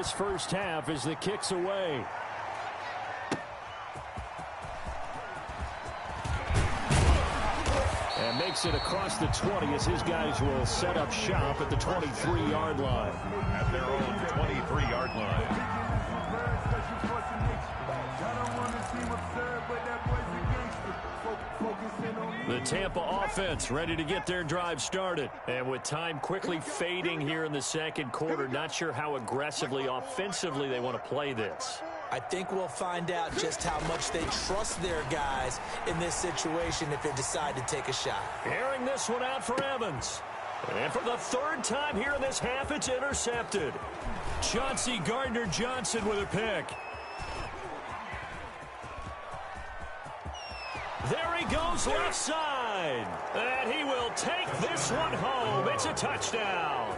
this first half as the kick's away. And makes it across the 20 as his guys will set up shop at the 23-yard line. At their own 23-yard line. The Tampa offense ready to get their drive started. And with time quickly fading here in the second quarter, not sure how aggressively, offensively they want to play this. I think we'll find out just how much they trust their guys in this situation if they decide to take a shot. Airing this one out for Evans. And for the third time here in this half, it's intercepted. Chauncey Gardner-Johnson with a pick. There he goes left side. And he will take this one home. It's a touchdown.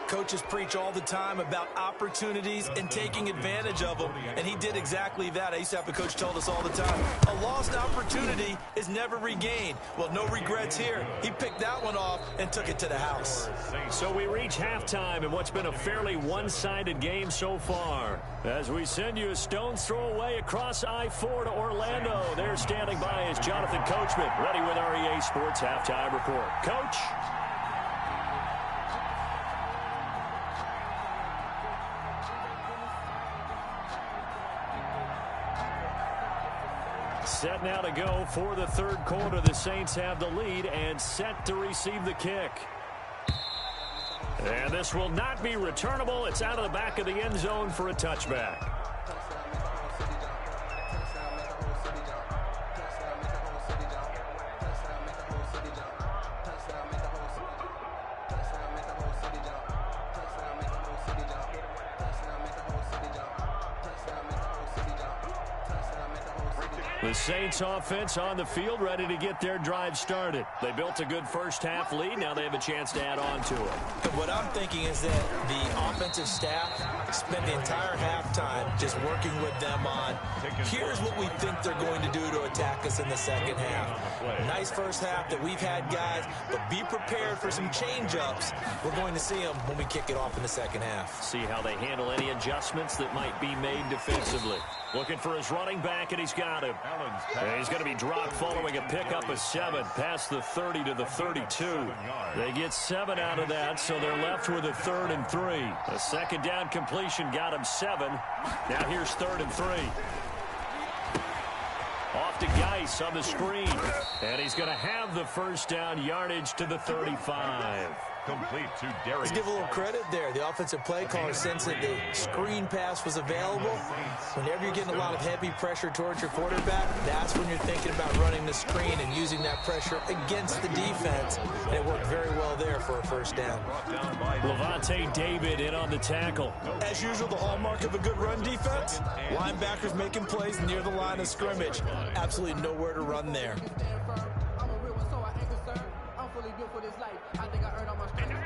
Coaches preach all the time about opportunities and taking advantage of them, and he did exactly that. I used to have a coach tell us all the time, a lost opportunity is never regained. Well, no regrets here. He picked that one off and took it to the house. So we reach halftime in what's been a fairly one-sided game so far. As we send you a stone's throw away across I-4 to Orlando. There standing by is Jonathan Coachman, ready with our EA Sports Halftime Report. Coach? Set now to go for the third quarter. The Saints have the lead and set to receive the kick. And this will not be returnable. It's out of the back of the end zone for a touchback. The Saints offense on the field ready to get their drive started. They built a good first half lead. Now they have a chance to add on to it. What I'm thinking is that the offensive staff spent the entire halftime just working with them on, here's what we think they're going to do to attack us in the second half. Nice first half that we've had, guys, but be prepared for some change-ups. We're going to see them when we kick it off in the second half. See how they handle any adjustments that might be made defensively. Looking for his running back, and he's got him. And he's going to be dropped following a pickup of 7 past the 30 to the 32. They get 7 out of that, so they're left with a 3rd and 3. A second down completion got him 7. Now here's 3rd and 3. Off to Geis on the screen. And he's going to have the first down, yardage to the 35. Complete to Darius. Let's give a little credit there. The offensive play caller sensed that the screen pass was available. Whenever you're getting a lot of heavy pressure towards your quarterback, that's when you're thinking about running the screen and using that pressure against the defense. And it worked very well there for a first down. Levante David in on the tackle. As usual, the hallmark of a good run defense, linebackers making plays near the line of scrimmage. Absolutely nowhere to run there.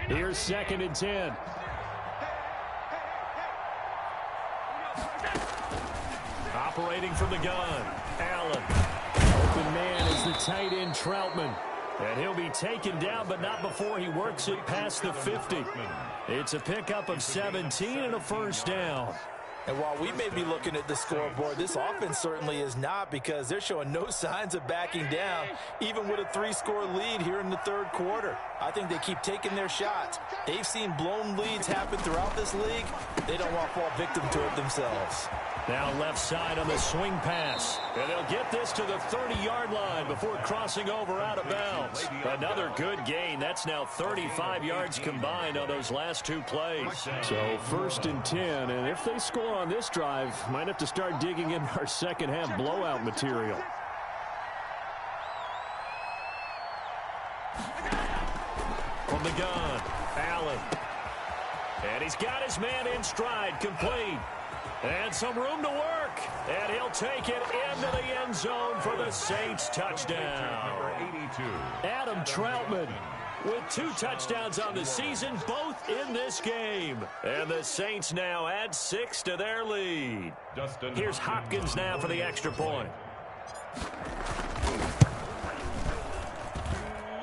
Here's 2nd and 10. Operating from the gun, Allen. Open man is the tight end, Troutman. And he'll be taken down, but not before he works it past the 50. It's a pickup of 17 and a first down. And while we may be looking at the scoreboard, this offense certainly is not, because they're showing no signs of backing down, even with a 3-score lead here in the third quarter. I think they keep taking their shots. They've seen blown leads happen throughout this league. They don't want to fall victim to it themselves. Now left side on the swing pass. And they'll get this to the 30-yard line before crossing over out of bounds. Another good gain. That's now 35 yards combined on those last 2 plays. So 1st and 10. And if they score on this drive, might have to start digging in our second half blowout material. From the gun, Allen. And he's got his man in stride, complete. And some room to work. And he'll take it into the end zone for the Saints touchdown. Adam Troutman with 2 touchdowns on the season, both in this game. And the Saints now add 6 to their lead. Here's Hopkins now for the extra point.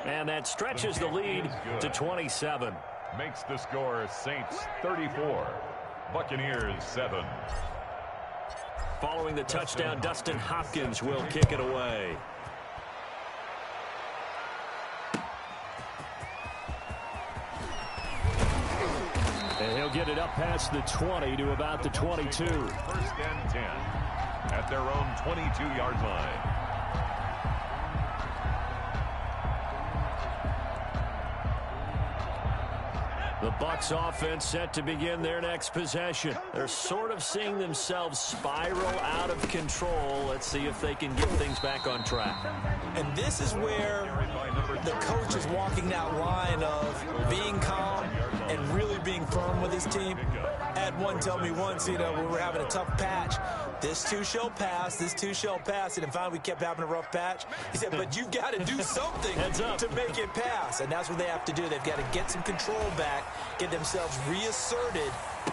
And that stretches the lead to 27. Makes the score Saints 34. Buccaneers 7. Following the touchdown, Dustin Hopkins will kick it away. And he'll get it up past the 20 to about the 22. First and 10 at their own 22-yard line. The Bucs offense set to begin their next possession. They're sort of seeing themselves spiral out of control. Let's see if they can get things back on track. And this is where the coach is walking that line of being calm and really being firm with his team. I had one tell me once, when we were having a tough patch, this too shall pass, this too shall pass. And finally we kept having a rough patch. He said, but you've got to do something to make it pass. And that's what they have to do. They've got to get some control back, get themselves reasserted,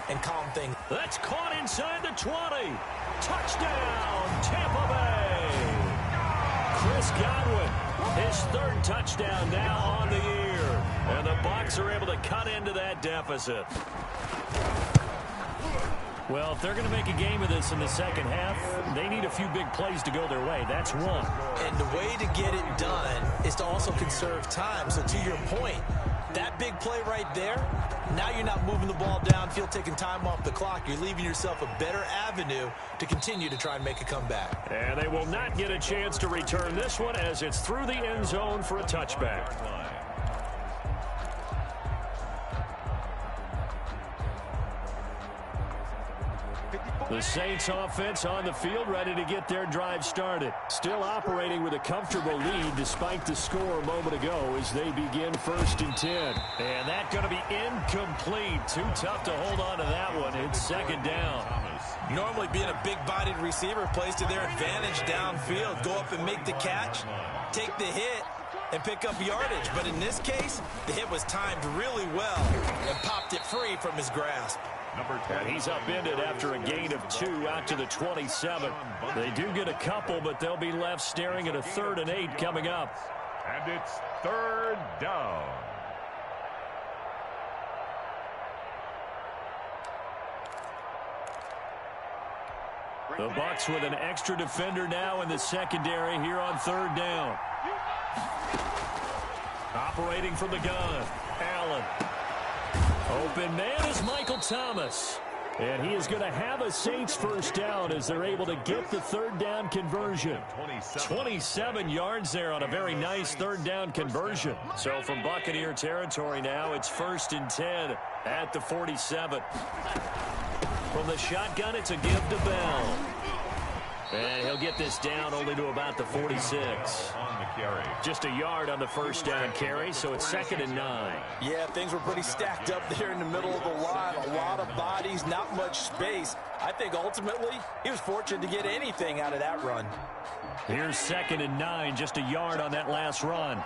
and calm things. That's caught inside the 20. Touchdown, Tampa Bay. Chris Godwin, his third touchdown now on the year. And the Bucs are able to cut into that deficit. Well, if they're going to make a game of this in the second half, they need a few big plays to go their way. That's one. And the way to get it done is to also conserve time. So to your point, that big play right there, now you're not moving the ball downfield, taking time off the clock. You're leaving yourself a better avenue to continue to try and make a comeback. And they will not get a chance to return this one as it's through the end zone for a touchback. The Saints offense on the field, ready to get their drive started. Still operating with a comfortable lead despite the score a moment ago as they begin 1st and 10. And that's going to be incomplete. Too tough to hold on to that one. It's 2nd down. Normally being a big-bodied receiver plays to their advantage downfield. Go up and make the catch, take the hit, and pick up yardage. But in this case, the hit was timed really well and popped it free from his grasp. Number 10. And he's upended after a gain of 2 out to the 27. They do get a couple, but they'll be left staring at a 3rd and 8 coming up. And it's 3rd down. The Bucs with an extra defender now in the secondary here on 3rd down. Operating from the gun, Allen. Open man is Michael Thomas. And he is going to have a Saints first down as they're able to get the 3rd down conversion. 27 yards there on a very nice 3rd down conversion. So from Buccaneer territory now, it's 1st and 10 at the 47. From the shotgun, it's a give to Bell. And he'll get this down only to about the 46. On the carry. Just a yard on the first down carry, so it's 2nd and 9. Yeah, things were pretty stacked up there in the middle of the line. A lot of bodies, not much space. I think ultimately he was fortunate to get anything out of that run. Here's 2nd and 9, just a yard on that last run.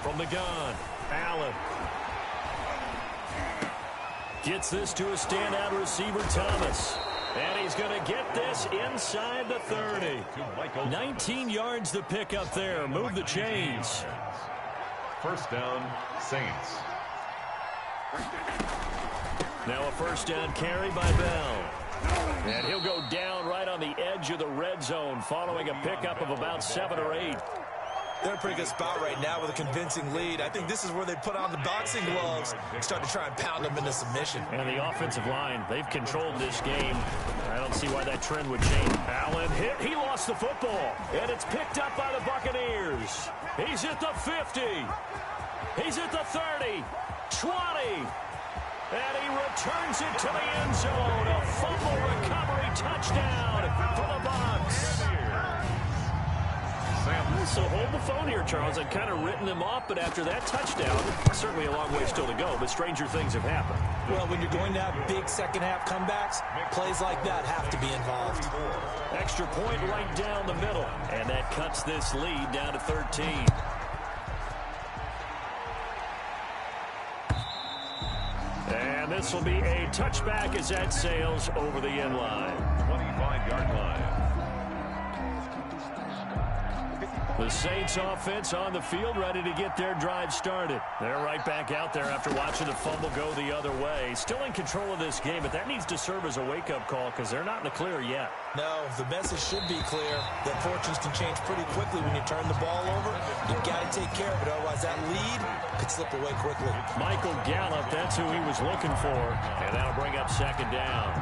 From the gun, Allen. Gets this to a standout receiver, Thomas. And he's going to get this inside the 30. 19 yards to pick up there. Move the chains. First down, Saints. Now a first down carry by Bell. And he'll go down right on the edge of the red zone following a pickup of about 7 or 8. They're in a pretty good spot right now with a convincing lead. I think this is where they put on the boxing gloves and start to try and pound them into submission. And the offensive line, they've controlled this game. I don't see why that trend would change. Allen hit. He lost the football. And it's picked up by the Buccaneers. He's at the 50. He's at the 30. 20. And he returns it to the end zone. A fumble recovery touchdown for the Bucs. So hold the phone here, Charles. I'd kind of written them off, but after that touchdown, certainly a long way still to go, but stranger things have happened. Well, when you're going to have big second-half comebacks, plays like that have to be involved. Extra point right down the middle, and that cuts this lead down to 13. And this will be a touchback as that sails over the end line. 25-yard line. The Saints offense on the field, ready to get their drive started. They're right back out there after watching the fumble go the other way. Still in control of this game, but that needs to serve as a wake-up call because they're not in the clear yet. No, the message should be clear that fortunes can change pretty quickly when you turn the ball over. You've got to take care of it, otherwise that lead could slip away quickly. Michael Gallup, that's who he was looking for, and that'll bring up second down.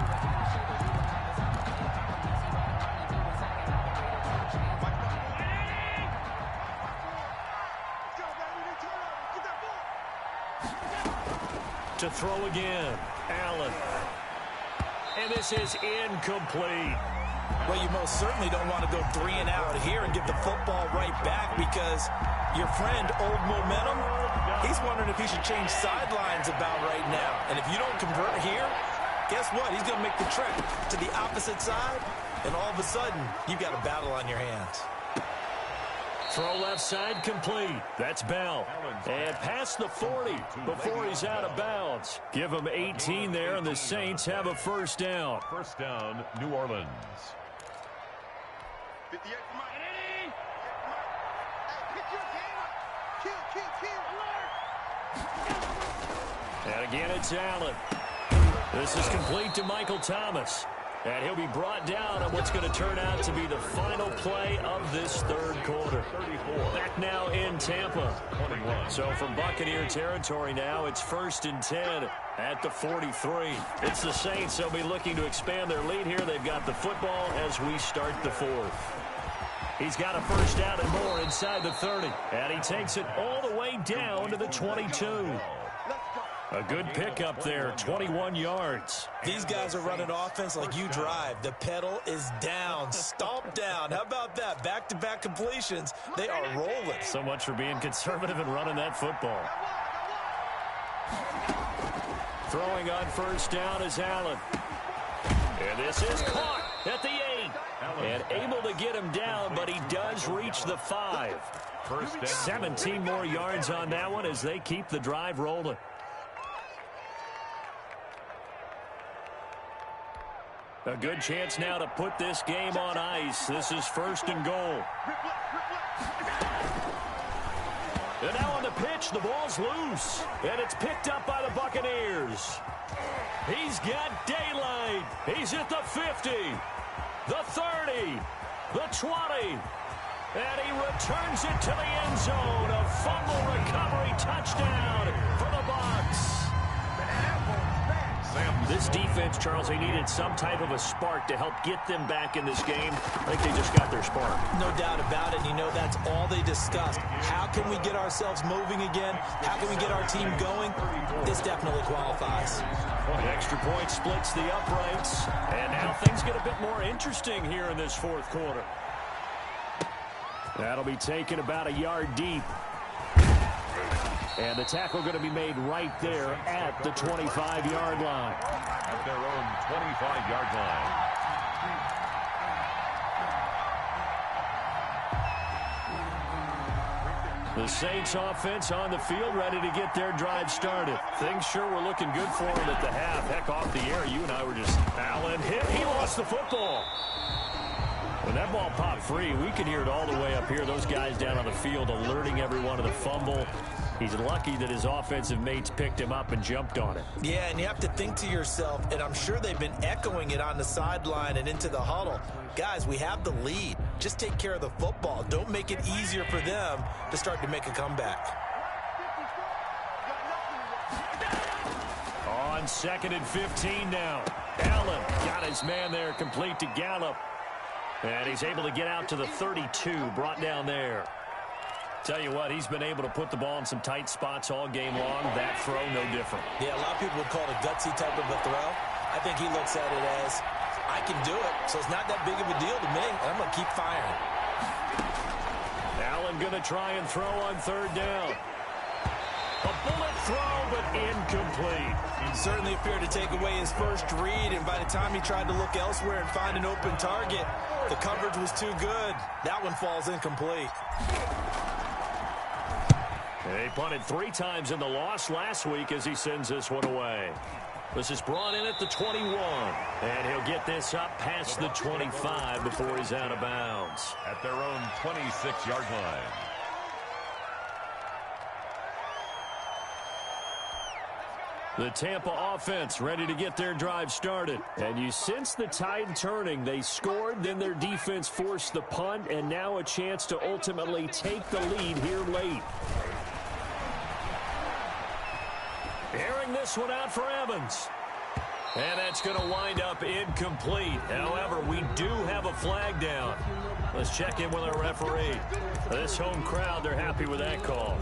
To throw again, Allen. And this is incomplete. Well, you most certainly don't want to go 3 and out here and get the football right back because your friend, Old Momentum, he's wondering if he should change sidelines about right now. And if you don't convert here, guess what? He's going to make the trek to the opposite side, and all of a sudden, you've got a battle on your hands. Throw left side complete. That's Bell. And past the 40 before he's out of bounds. Give him 18 there, and the Saints have a first down. First down, New Orleans. 58, come on. Hey, And again, it's Allen. This is complete to Michael Thomas. And he'll be brought down on what's going to turn out to be the final play of this third quarter. 34. Back now in Tampa. 21. So from Buccaneer territory now, it's 1st and 10 at the 43. It's the Saints. They'll be looking to expand their lead here. They've got the football as we start the fourth. He's got a first down and more inside the 30. And he takes it all the way down to the 22. A good pickup there, 21 yards. These guys are running offense like you drive. The pedal is down, stomp down. How about that? Back-to-back completions. They are rolling. So much for being conservative and running that football. Throwing on first down is Allen. And this is caught at the 8. And able to get him down, but he does reach the 5. First down. 17 more yards on that one as they keep the drive rolling. A good chance now to put this game on ice. This is 1st and goal. And now on the pitch, the ball's loose. And it's picked up by the Buccaneers. He's got daylight. He's at the 50, the 30, the 20. And he returns it to the end zone. A fumble recovery touchdown for the Bucs. This defense, Charles, they needed some type of a spark to help get them back in this game. I think they just got their spark. No doubt about it. You know, that's all they discussed. How can we get ourselves moving again? How can we get our team going? This definitely qualifies. The extra point splits the uprights. And now things get a bit more interesting here in this fourth quarter. That'll be taken about a yard deep. And the tackle going to be made right there at the 25-yard line. At their own 25-yard line. The Saints offense on the field ready to get their drive started. Things sure were looking good for him at the half. Heck, off the air, you and I were just... Allen hit. He lost the football. When that ball popped free, we could hear it all the way up here. Those guys down on the field alerting everyone of the fumble. He's lucky that his offensive mates picked him up and jumped on it. Yeah, and you have to think to yourself, and I'm sure they've been echoing it on the sideline and into the huddle. Guys, we have the lead. Just take care of the football. Don't make it easier for them to start to make a comeback. On 2nd and 15 now. Allen got his man there, complete to Gallup. And he's able to get out to the 32, brought down there. Tell you what, he's been able to put the ball in some tight spots all game long. That throw, no different. Yeah, a lot of people would call it a gutsy type of a throw. I think he looks at it as, I can do it, so it's not that big of a deal to me, and I'm going to keep firing. Allen going to try and throw on 3rd down. A bullet throw, but incomplete. He certainly appeared to take away his first read, and by the time he tried to look elsewhere and find an open target, the coverage was too good. That one falls incomplete. They punted 3 times in the loss last week as he sends this one away. This is brought in at the 21. And he'll get this up past the 25 before he's out of bounds. At their own 26-yard line. The Tampa offense ready to get their drive started. And you sense the tide turning. They scored, then their defense forced the punt, and now a chance to ultimately take the lead here late. Airing this one out for Evans. And that's going to wind up incomplete. However, we do have a flag down. Let's check in with our referee. This home crowd, they're happy with that call.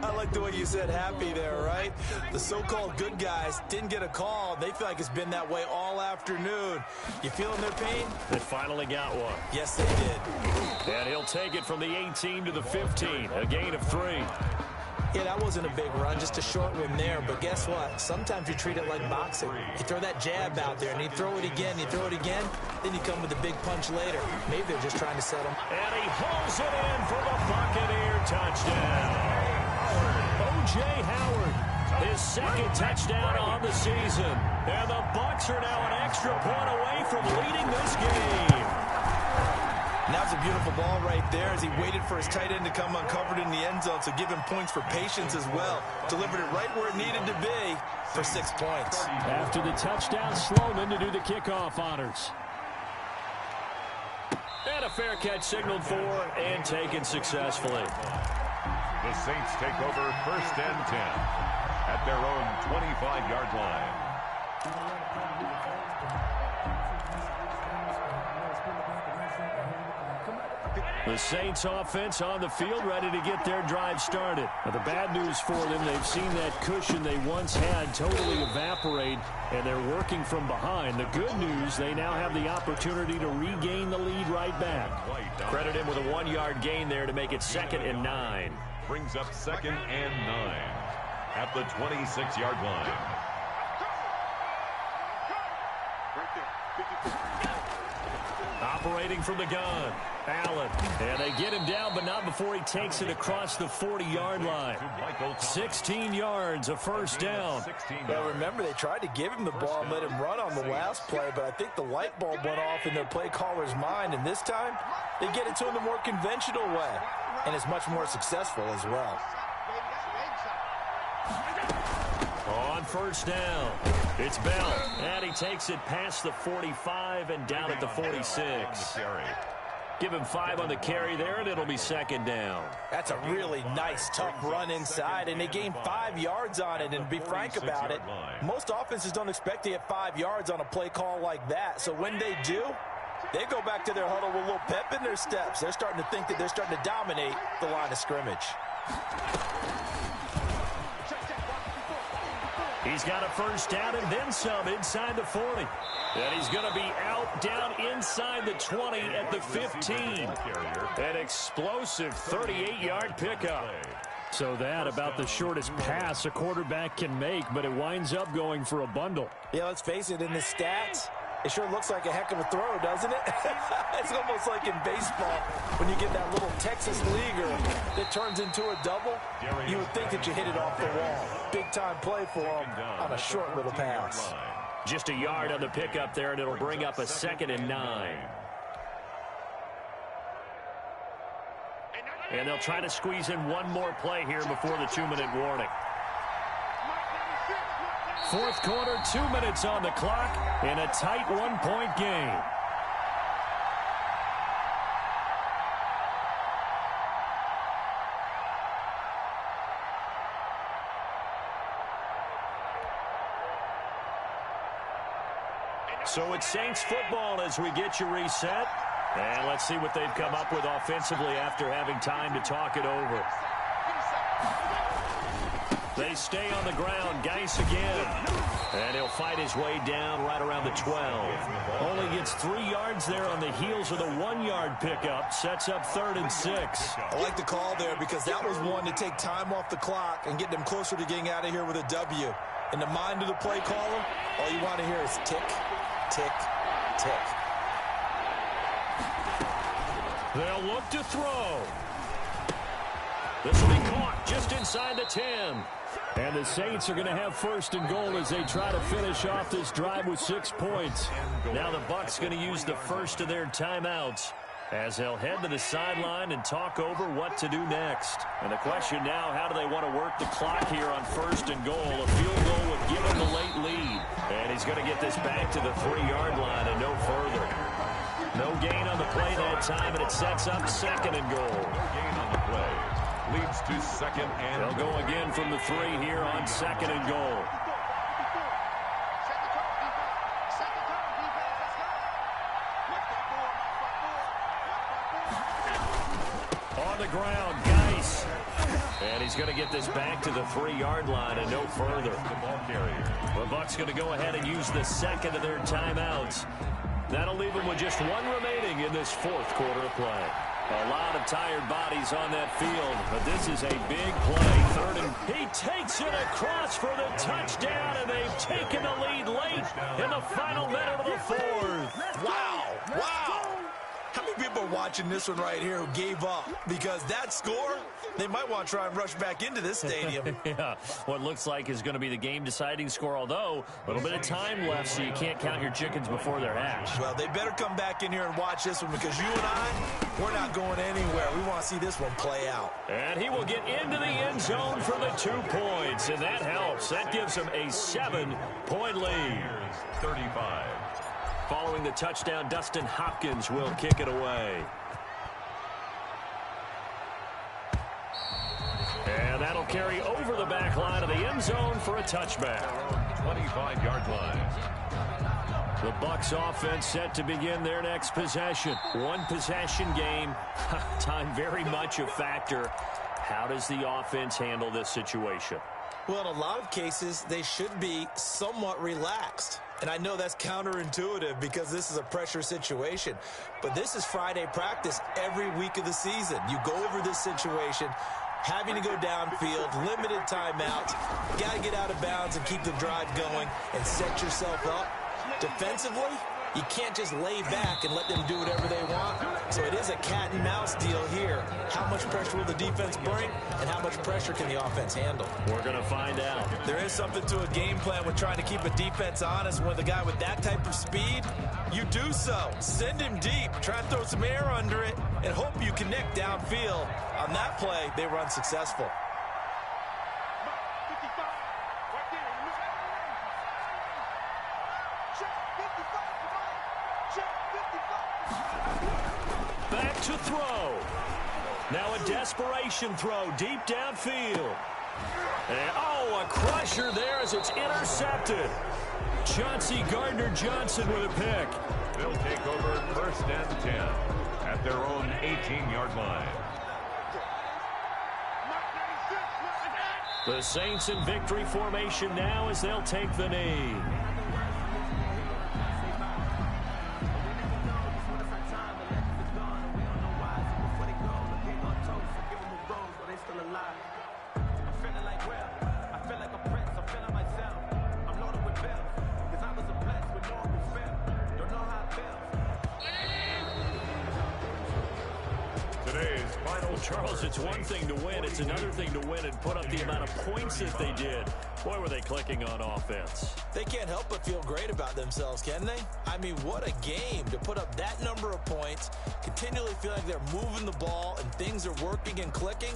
I like the way you said happy there, right? The so-called good guys didn't get a call. They feel like it's been that way all afternoon. You feeling their pain? They finally got one. Yes, they did. And he'll take it from the 18 to the 15, a gain of 3. Yeah, that wasn't a big run, just a short one there. But guess what? Sometimes you treat it like boxing. You throw that jab out there, and you throw it again, then you come with a big punch later. Maybe they're just trying to settle. And he hauls it in for the Buccaneer touchdown. O.J. Howard, his second touchdown on the season. And the Bucs are now an extra point away from leading this game. And that was a beautiful ball right there as he waited for his tight end to come uncovered in the end zone, so give him points for patience as well. Delivered it right where it needed to be for 6 points. After the touchdown, Sloman to do the kickoff honors. And a fair catch signaled for and taken successfully. The Saints take over 1st and 10 at their own 25-yard line. The Saints offense on the field ready to get their drive started. Now, the bad news for them, they've seen that cushion they once had totally evaporate, and they're working from behind. The good news, they now have the opportunity to regain the lead right back. Credit him with a 1-yard gain there to make it 2nd and 9. Brings up 2nd and 9 at the 26-yard line. Operating from the gun, Allen. And they get him down, but not before he takes it across the 40-yard line. 16 yards, a first down. Well, remember, they tried to give him the ball and let him run on the last play, but I think the light bulb went off in their play caller's mind, and this time they get it to him the more conventional way, and it's much more successful as well. On first down, it's Bell, and he takes it past the 45 and down at the 46. Give him 5 on the carry there, and it'll be 2nd down. That's a really nice, tough run inside, and they gained 5 yards on it. And to be frank about it, most offenses don't expect to get 5 yards on a play call like that. So when they do, they go back to their huddle with a little pep in their steps. They're starting to think that they're starting to dominate the line of scrimmage. He's got a first down and then some inside the 40. And he's going to be out down inside the 20 at the 15. An explosive 38-yard pickup. So that about the shortest pass a quarterback can make, but it winds up going for a bundle. Yeah, let's face it, in the stats, it sure looks like a heck of a throw, doesn't it? It's almost like in baseball when you get that little Texas leaguer that turns into a double. You would think that you hit it off the wall. Big-time play for him on a short little pass. Just a yard on the pickup there, and it'll bring up a 2nd and 9. And they'll try to squeeze in one more play here before the 2-minute warning. 4th quarter, 2 minutes on the clock, in a tight 1-point game. So it's Saints football as we get you reset. And let's see what they've come up with offensively after having time to talk it over. They stay on the ground. Geis again. And he'll fight his way down right around the 12. Only gets 3 yards there on the heels of the 1-yard pickup. Sets up 3rd and 6. I like the call there because that was one to take time off the clock and get them closer to getting out of here with a W. In the mind of the play caller, all you want to hear is tick, tick, tick. They'll look to throw. This will be caught. just inside the 10. And the Saints are going to have first and goal as they try to finish off this drive with 6 points. Now the Bucs going to use the first of their timeouts as they'll head to the sideline and talk over what to do next. And the question now, how do they want to work the clock here on first and goal? A field goal would give them the late lead. And he's going to get this back to the 3-yard line and no further. No gain on the play that time, and it sets up second and goal. No gain on the play. Leads to second and They'll go again from the 3 here on second and goal. On the ground, Geis. And he's going to get this back to the 3-yard line and no further. the ball carrier. The Bucs going to go ahead and use the second of their timeouts. That'll leave them with just 1 remaining in this 4th quarter of play. A lot of tired bodies on that field, but this is a big play. Third and he takes it across for the touchdown, and they've taken the lead late in the final minute of the 4th. Wow. Wow. How many people are watching this one right here who gave up? Because that score, they might want to try and rush back into this stadium. Yeah, what looks like is going to be the game-deciding score, although a little bit of time left, so you can't count your chickens before they're hatched. Well, they better come back in here and watch this one because you and I, we're not going anywhere. We want to see this one play out. And he will get into the end zone for the 2 points, and that helps. That gives him a 7-point lead. 35. Following the touchdown, Dustin Hopkins will kick it away. And that'll carry over the back line of the end zone for a touchback. 25-yard line. The Bucs offense set to begin their next possession. 1 possession game. Time very much a factor. How does the offense handle this situation? Well, in a lot of cases, they should be somewhat relaxed. And I know that's counterintuitive because this is a pressure situation. But this is Friday practice every week of the season. You go over this situation, having to go downfield, limited timeouts. You got to get out of bounds and keep the drive going and set yourself up. Defensively, you can't just lay back and let them do whatever they want. So it is a cat and mouse deal here. How much pressure will the defense bring, and how much pressure can the offense handle? We're going to find out. There is something to a game plan with trying to keep a defense honest. With a guy with that type of speed, you do so. Send him deep. Try and throw some air under it and hope you connect downfield. On that play, they were unsuccessful. Back to throw. Now a desperation throw deep downfield. And, oh, a crusher there as it's intercepted. Chauncey Gardner-Johnson with a pick. They'll take over first and 10 at their own 18-yard line. The Saints in victory formation now as they'll take the knee. Charles, it's one thing to win. It's another thing to win and put up the amount of points that they did. Boy, were they clicking on offense. They can't help but feel great about themselves, can they? I mean, what a game to put up that number of points, continually feel like they're moving the ball and things are working and clicking.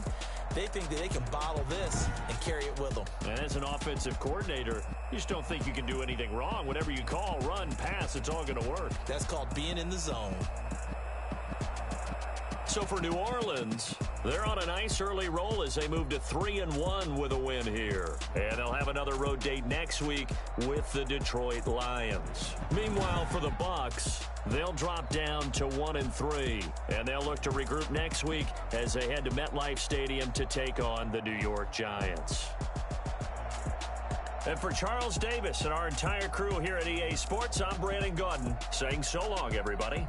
They think that they can bottle this and carry it with them. And as an offensive coordinator, you just don't think you can do anything wrong. Whatever you call, run, pass, it's all going to work. That's called being in the zone. So for New Orleans, they're on a nice early roll as they move to 3-1 with a win here. And they'll have another road date next week with the Detroit Lions. Meanwhile, for the Bucs, they'll drop down to 1-3. And they'll look to regroup next week as they head to MetLife Stadium to take on the New York Giants. And for Charles Davis and our entire crew here at EA Sports, I'm Brandon Gaudin saying so long, everybody.